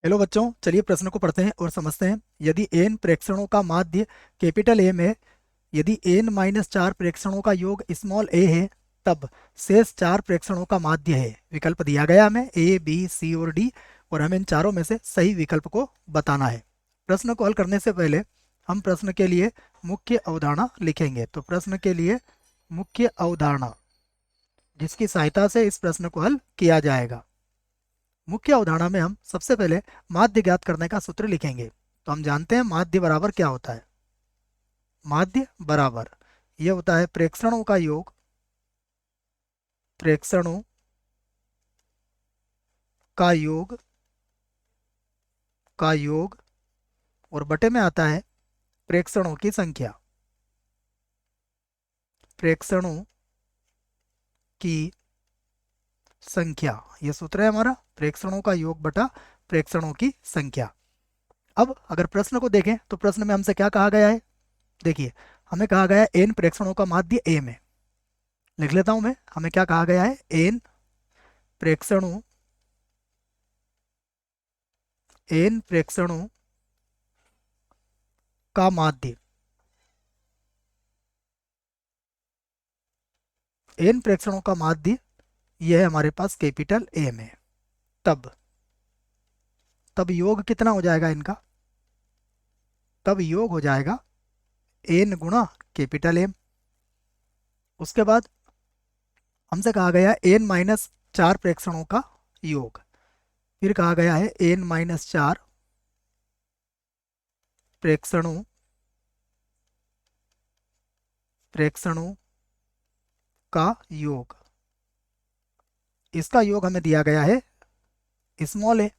Hello बच्चों, चलिए प्रश्न को पढ़ते हैं और समझते हैं। यदि एन प्रेक्षणों का माध्य कैपिटल एम है, यदि एन माइनस 4 प्रेक्षणों का योग स्मॉल ए है, तब शेष 4 प्रेक्षणों का माध्य है। विकल्प दिया गया हमें ए, बी, सी और डी, और हमें इन चारों में से सही विकल्प को बताना है। प्रश्न को हल करने से पहले हम प्रश्न के लिए मुख्य अवधारणा लिखेंगे। तो प्रश्न के लिए मुख्य अवधारणा, जिसकी सहायता से इस प्रश्न को हल किया जाएगा। मुख्य अवधारणा में हम सबसे पहले माध्य ज्ञात करने का सूत्र लिखेंगे। तो हम जानते हैं माध्य बराबर क्या होता है। माध्य बराबर यह होता है प्रेक्षणों का योग, प्रेक्षणों का योग का योग, और बटे में आता है प्रेक्षणों की संख्या। प्रेक्षणों की संख्या, यह सूत्र है हमारा, प्रेक्षणों का योग बटा प्रेक्षणों की संख्या। अब अगर प्रश्न को देखें तो प्रश्न में हमसे क्या कहा गया है। देखिए, हमें कहा गया है एन प्रेक्षणों का माध्य एम है। लिख लेता हूं मैं, हमें क्या कहा गया है, एन प्रेक्षणों, एन प्रेक्षणों का माध्य, एन प्रेक्षणों का माध्य यह है हमारे पास कैपिटल एम है। तब तब योग कितना हो जाएगा इनका, तब योग हो जाएगा एन गुणा कैपिटल एम। उसके बाद हमसे कहा गया है एन माइनस 4 प्रेक्षणों का योग। फिर कहा गया है एन माइनस 4 प्रेक्षणों प्रेक्षणों का योग। इसका योग हमें दिया गया है स्मॉल ए।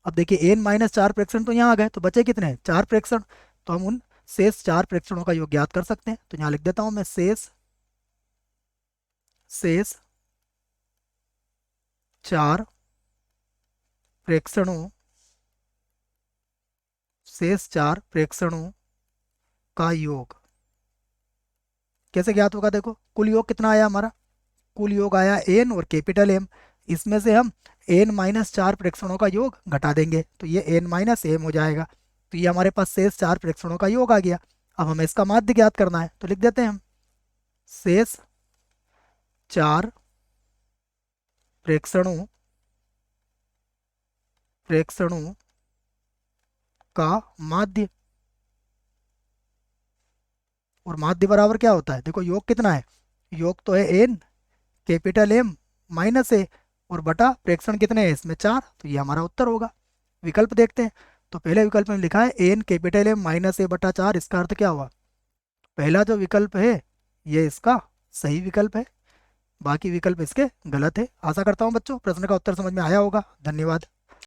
अब देखिए एन माइनस 4 प्रेक्षण तो यहाँ आ गए, तो बचे कितने, 4 प्रेक्षण। तो हम उन शेष 4 प्रेक्षणों का योग ज्ञात कर सकते हैं। तो यहाँ लिख देता हूं मैं शेष शेष 4 प्रेक्षणों, शेष 4 प्रेक्षणों का योग कैसे ज्ञात होगा। देखो कुल योग कितना आया हमारा, कुल योग आया एन और कैपिटल एम। इसमें से हम एन माइनस 4 प्रेक्षणों का योग घटा देंगे, तो ये एन माइनस एम हो जाएगा। तो ये हमारे पास शेष 4 प्रेक्षणों का योग आ गया। अब हमें इसका माध्य ज्ञात करना है, तो लिख देते हैं हम शेष 4 प्रेक्षणों प्रेक्षणों का माध्य। और माध्य बराबर क्या होता है, देखो योग कितना है, योग तो है एन कैपिटल एम माइनस ए, और बटा प्रेक्षण कितने हैं इसमें 4। तो ये हमारा उत्तर होगा। विकल्प देखते हैं। तो पहले विकल्प में लिखा है एन कैपिटल एम माइनस ए बटा 4। इसका अर्थ क्या हुआ, पहला जो विकल्प है ये इसका सही विकल्प है, बाकी विकल्प इसके गलत है। आशा करता हूँ बच्चों प्रश्न का उत्तर समझ में आया होगा। धन्यवाद।